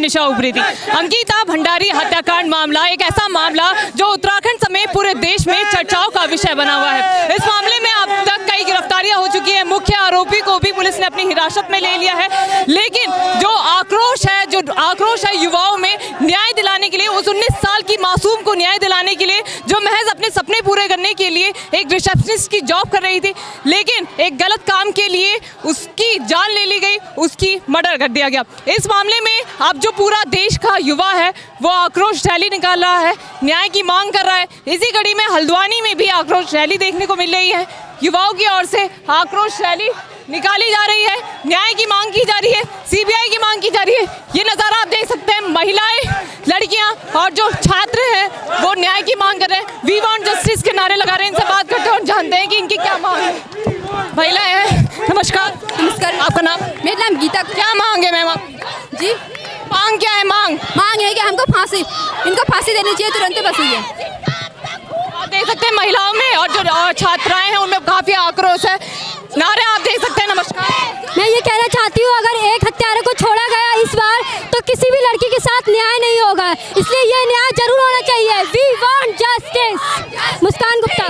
दिशा उभरी थी। अंकिता भंडारी हत्याकांड मामला एक ऐसा मामला जो उत्तराखंड समेत पूरे देश में चर्चाओं का विषय बना हुआ है। इस मामले में अब तक कई गिरफ्तारियां हो चुकी है। मुख्य आरोपी को भी पुलिस ने अपनी हिरासत में ले लिया है। लेकिन जो आक्रोश है युवाओं में न्याय दिलाने के लिए, उस 19 साल की मासूम को न्याय दिलाने के लिए जो महज अपने सपने पूरे करने के लिए एक रिसेप्शनिस्ट की जॉब कर रही थी, लेकिन एक गलत काम के लिए उसकी जान ले ली गई, उसकी मर्डर कर दिया गया। इस मामले में अब जो पूरा देश का युवा है वो आक्रोश रैली निकाल रहा है, न्याय की मांग कर रहा है। इसी कड़ी में हल्द्वानी में भी आक्रोश रैली देखने को मिल रही है। युवाओं की ओर से आक्रोश रैली निकाली जा रही है, न्याय की मांग की जा रही है, सीबीआई की मांग की जा रही है। ये नज़ारा आप देख सकते हैं, महिलाएं, लड़कियां और जो छात्र हैं वो न्याय की मांग कर रहे हैं। वी वांट जस्टिस के नारे लगा रहे हैं। इनसे बात करते हैं और जानते हैं कि इनकी क्या मांग है। महिलाएं हैं, नमस्कार। नमस्कार। आपका नाम? मेरा नाम गीता। क्या मांग है मैम आपकी? जी, मांग क्या है? मांग है कि हमको इनको फांसी देनी चाहिए तुरंत बस हुई है। आप देख सकते हैं महिलाओं में और जो छात्राएं हैं उनमें काफी आक्रोश है। नारे आप देख सकते हैं। नमस्कार। मैं ये कहना चाहती हूँ, अगर एक हत्यारे को छोड़ा गया इस बार तो किसी भी लड़की के साथ न्याय नहीं होगा, इसलिए ये न्याय जरूर होना चाहिए। We want justice. Muskan Gupta.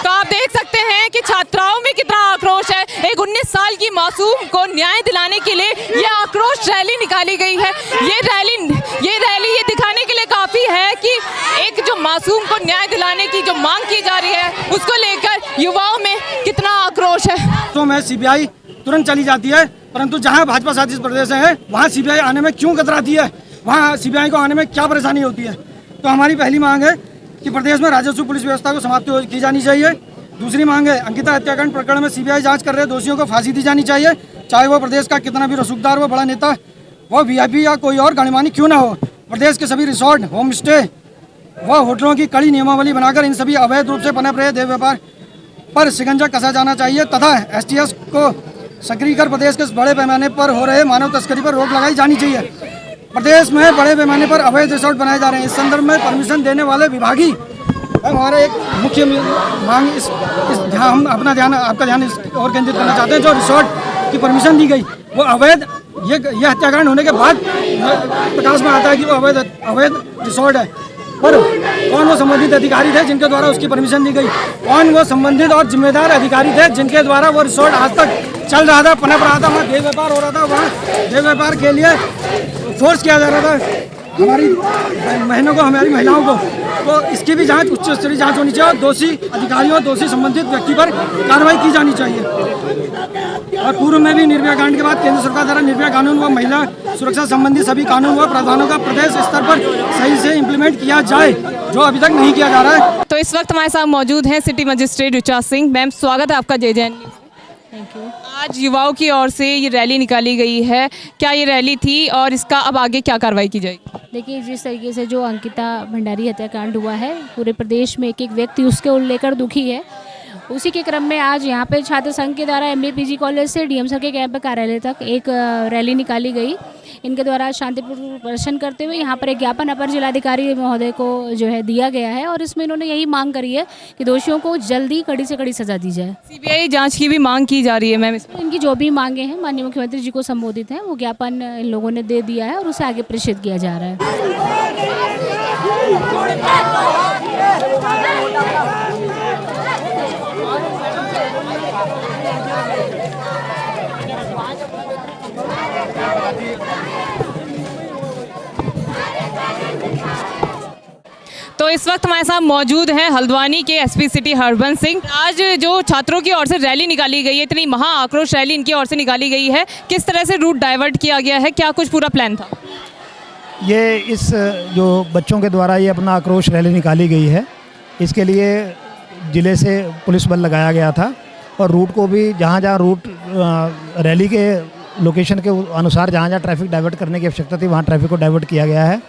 तो आप देख सकते हैं कि छात्राओं में कितना आक्रोश है। एक 19 साल की मासूम को न्याय दिलाने के लिए ये आक्रोश रैली निकाली गई है। ये रैली ये दिखाने के लिए काफी है कि एक जो मासूम को न्याय दिलाने की जो मांग की जा रही है उसको लेकर युवाओं में कितना आक्रोश है। तो में सीबीआई तुरंत चली जाती है, परंतु जहां भाजपा शासित प्रदेश है वहां सीबीआई आने में क्यों कतराती है, वहां सीबीआई को आने में क्या परेशानी होती है। तो हमारी पहली मांग है कि प्रदेश में राजस्व पुलिस व्यवस्था को समाप्त की जानी चाहिए। दूसरी मांग है, अंकिता हत्याकांड प्रकरण में सीबीआई जांच कर रहे दोषियों को फांसी दी जानी चाहिए, चाहे वो प्रदेश का कितना भी रसूखदार वो बड़ा नेता, वो वीआईपी या कोई और गणमान्य क्यों ना हो। प्रदेश के सभी रिसोर्ट, होम स्टे व होटलों की कड़ी नियमावली बनाकर इन सभी अवैध रूप से पनप रहे देह व्यापार पर शिकंजा कसा जाना चाहिए तथा एसटीएस को सक्रिय कर प्रदेश के बड़े पैमाने पर हो रहे मानव तस्करी पर रोक लगाई जानी चाहिए। प्रदेश में बड़े पैमाने पर अवैध रिसोर्ट बनाए जा रहे हैं। इस संदर्भ में परमिशन देने वाले विभागी हमारा एक मुख्य मांग हम आपका ध्यान इस और केंद्रित करना चाहते हैं। जो रिसोर्ट की परमिशन दी गई वो अवैध, ये हत्याकांड होने के बाद प्रकाश में आता है कि वो अवैध रिसोर्ट है। पर कौन वो संबंधित अधिकारी थे जिनके द्वारा उसकी परमिशन दी गई? कौन वो संबंधित और जिम्मेदार अधिकारी थे जिनके द्वारा वो रिसोर्ट आज तक चल रहा था, पनप रहा था, वहाँ देह व्यापार हो रहा था, वहाँ देह व्यापार के लिए फोर्स किया जा रहा था हमारी बहनों को, हमारी महिलाओं को। तो इसकी भी जांच, उच्च स्तरीय जांच होनी चाहिए और दोषी अधिकारियों, दोषी संबंधित व्यक्ति पर कार्रवाई की जानी चाहिए। और पूर्व में भी निर्भया कांड के बाद केंद्र सरकार द्वारा निर्भया कानून व महिला सुरक्षा संबंधी सभी कानून व प्रावधानों का प्रदेश स्तर पर सही से इम्प्लीमेंट किया जाए, जो अभी तक नहीं किया जा रहा है। तो इस वक्त हमारे साथ मौजूद हैं city magistrate Richa Singh. Ma'am, स्वागत है आपका JJ न्यूज़। Thank you. आज युवाओं की ओर से ये रैली निकाली गई है, क्या ये रैली थी और इसका अब आगे क्या कार्रवाई की जाएगी? देखिए, जिस तरीके से जो अंकिता भंडारी हत्याकांड हुआ है, पूरे प्रदेश में एक व्यक्ति उसके लेकर दुखी है। उसी के क्रम में आज यहाँ पे छात्र संघ के द्वारा MBPG कॉलेज से DM सर के कैंप कार्यालय तक एक रैली निकाली गई। इनके द्वारा शांतिपूर्ण प्रदर्शन करते हुए यहाँ पर एक ज्ञापन अपर जिलाधिकारी महोदय को जो है दिया गया है और इसमें इन्होंने यही मांग करी है कि दोषियों को जल्दी कड़ी से कड़ी सजा दी जाए। CBI जांच की भी मांग की जा रही है मैम। इनकी जो भी मांगे हैं माननीय मुख्यमंत्री जी को संबोधित है, वो ज्ञापन इन लोगों ने दे दिया है और उसे आगे प्रेषित किया जा रहा है। तो इस वक्त हमारे साथ मौजूद हैं हल्द्वानी के SP सिटी हरबंस सिंह। आज जो छात्रों की ओर से रैली निकाली गई है, इतनी महा आक्रोश रैली इनकी ओर से निकाली गई है, किस तरह से रूट डाइवर्ट किया गया है, क्या कुछ पूरा प्लान था? ये इस जो बच्चों के द्वारा ये अपना आक्रोश रैली निकाली गई है, इसके लिए ज़िले से पुलिस बल लगाया गया था और रूट को भी जहाँ रूट रैली के लोकेशन के अनुसार जहाँ ट्रैफिक डाइवर्ट करने की आवश्यकता थी वहाँ ट्रैफिक को डाइवर्ट किया गया है।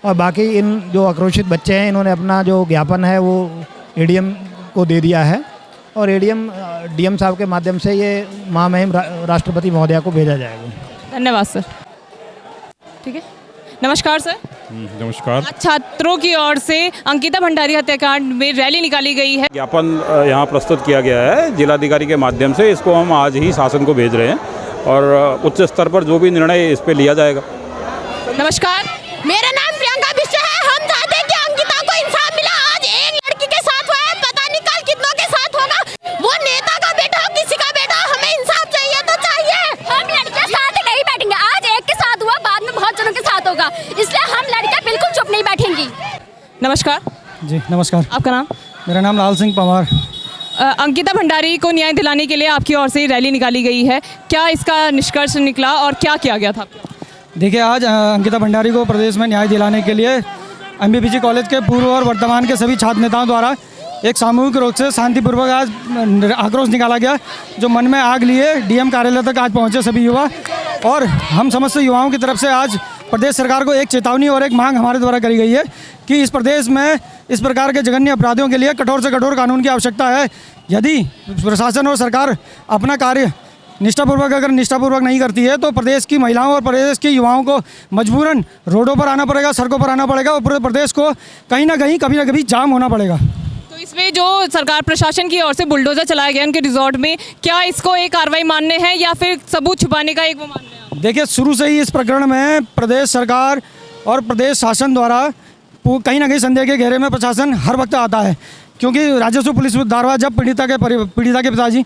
और बाकी इन जो आक्रोशित बच्चे हैं इन्होंने अपना जो ज्ञापन है वो ADM को दे दिया है और DM साहब के माध्यम से ये महामहिम राष्ट्रपति महोदया को भेजा जाएगा। धन्यवाद सर। ठीक है, नमस्कार सर। नमस्कार। आज छात्रों की ओर से अंकिता भंडारी हत्याकांड में रैली निकाली गई है। ज्ञापन यहाँ प्रस्तुत किया गया है जिलाधिकारी के माध्यम से, इसको हम आज ही शासन को भेज रहे हैं और उच्च स्तर पर जो भी निर्णय इस पर लिया जाएगा। नमस्कार। मेरा नाम प्रियंका बिश्य है। हम चाहते हैं कि अंकिता को इंसाफ मिला। आज एक लड़की के साथ हुआ है, पता नहीं कल कितनों के साथ होगा। वो नेता का बेटा हो, किसी का बेटा हो, हमें इंसाफ चाहिए तो चाहिए। हम लड़कियां साथ नहीं बैठेंगे। आज एक के साथ हुआ, बाद में बहुत जनों के साथ होगा, इसलिए हम लड़कियां बिल्कुल चुप नहीं बैठेंगी। नमस्कार जी नमस्कार, आपका नाम? मेरा नाम लाल सिंह पंवार। अंकिता भंडारी को न्याय दिलाने के लिए आपकी ओर से रैली निकाली गई है, क्या इसका निष्कर्ष निकला और क्या किया गया था? देखिए, आज अंकिता भंडारी को प्रदेश में न्याय दिलाने के लिए एमबीपीजी कॉलेज के पूर्व और वर्तमान के सभी छात्र नेताओं द्वारा एक सामूहिक रूप से शांतिपूर्वक आज आक्रोश निकाला गया, जो मन में आग लिए डीएम कार्यालय तक आज पहुंचे सभी युवा। और हम समस्त युवाओं की तरफ से आज प्रदेश सरकार को एक चेतावनी और एक मांग हमारे द्वारा करी गई है कि इस प्रदेश में इस प्रकार के जघन्य अपराधियों के लिए कठोर से कठोर कानून की आवश्यकता है। यदि प्रशासन और सरकार अपना कार्य निष्ठापूर्वक नहीं करती है तो प्रदेश की महिलाओं और प्रदेश के युवाओं को मजबूरन रोडों पर आना पड़ेगा, सड़कों पर आना पड़ेगा और पूरे प्रदेश को कहीं ना कहीं कभी ना कभी जाम होना पड़ेगा। तो इसमें जो सरकार प्रशासन की ओर से बुलडोजर चलाया गया उनके रिजॉर्ट में, क्या इसको एक कार्रवाई मानने हैं या फिर सबूत छुपाने का एक वो मानने हैं? देखिए, शुरू से ही इस प्रकरण में प्रदेश सरकार और प्रदेश शासन द्वारा कहीं ना कहीं संदेह के घेरे में प्रशासन हर वक्त आता है, क्योंकि राजस्व पुलिस दारवा जब पीड़िता के पिताजी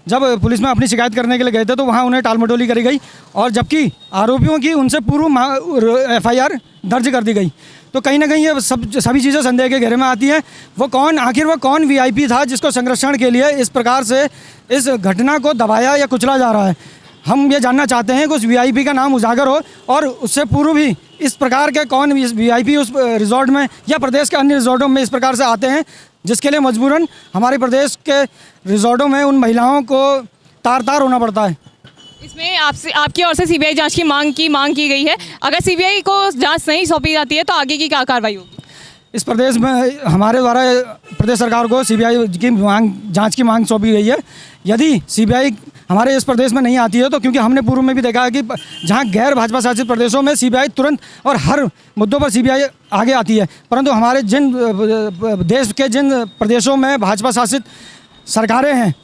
जब पुलिस में अपनी शिकायत करने के लिए गए थे तो वहाँ उन्हें टालमटोली करी गई और जबकि आरोपियों की उनसे पूर्व एफआईआर दर्ज कर दी गई। तो कहीं ना कहीं ये सभी चीज़ें संदेह के घेरे में आती हैं। आखिर वो कौन वीआईपी था जिसको संरक्षण के लिए इस प्रकार से इस घटना को दबाया या कुचला जा रहा है? हम ये जानना चाहते हैं कि उस वीआईपी का नाम उजागर हो और उससे पूर्व भी इस प्रकार के कौन वीआईपी उस रिजॉर्ट में या प्रदेश के अन्य रिजॉर्टों में इस प्रकार से आते हैं, जिसके लिए मजबूरन हमारे प्रदेश के रिजॉर्टों में उन महिलाओं को तार होना पड़ता है। इसमें आपकी ओर से सीबीआई जांच की मांग की गई है। अगर सीबीआई को जांच नहीं सौंपी जाती है तो आगे की क्या कार्रवाई होगी? इस प्रदेश में हमारे द्वारा प्रदेश सरकार को सीबीआई की जांच की मांग सौंपी गई है। यदि सीबीआई हमारे इस प्रदेश में नहीं आती है तो, क्योंकि हमने पूर्व में भी देखा है कि जहां गैर भाजपा शासित प्रदेशों में सीबीआई तुरंत और हर मुद्दों पर सीबीआई आगे आती है, परंतु हमारे देश के जिन प्रदेशों में भाजपा शासित सरकारें हैं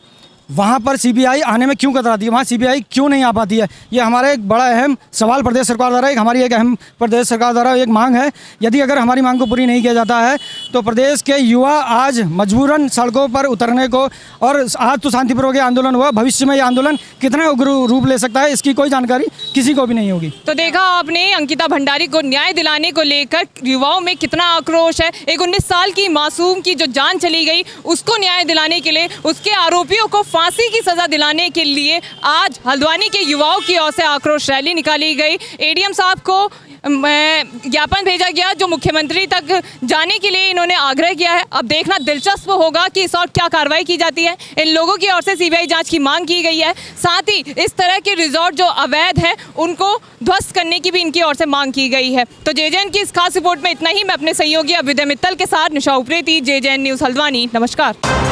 वहाँ पर सीबीआई आने में क्यों कतराती है, वहाँ सीबीआई क्यों नहीं आ पाती है? ये हमारा एक बड़ा अहम सवाल प्रदेश सरकार द्वारा हमारी एक अहम प्रदेश सरकार द्वारा एक मांग है। यदि अगर हमारी मांग को पूरी नहीं किया जाता है तो प्रदेश के युवा आज मजबूरन सड़कों पर उतरने को, और आज तो शांतिपूर्वक आंदोलन हुआ, भविष्य में ये आंदोलन कितना उग्र रूप ले सकता है इसकी कोई जानकारी किसी को भी नहीं होगी। तो देखा आपने अंकिता भंडारी को न्याय दिलाने को लेकर युवाओं में कितना आक्रोश है। एक 19 साल की मासूम की जो जान चली गई उसको न्याय दिलाने के लिए, उसके आरोपियों को फांसी की सजा दिलाने के लिए आज हल्द्वानी के युवाओं की ओर से आक्रोश रैली निकाली गई। एडीएम साहब को ज्ञापन भेजा गया जो मुख्यमंत्री तक जाने के लिए इन्होंने आग्रह किया है। अब देखना दिलचस्प होगा कि इस और क्या कार्रवाई की जाती है। इन लोगों की ओर से सीबीआई जांच की मांग की गई है, साथ ही इस तरह के रिजॉर्ट जो अवैध है उनको ध्वस्त करने की भी इनकी ओर से मांग की गई है। तो जेजेएन की इस खास रिपोर्ट में इतना ही। मैं अपने सहयोगी अभ्युदय मित्तल के साथ निशा उप्रेती, जेजेएन न्यूज़ हल्द्वानी। नमस्कार।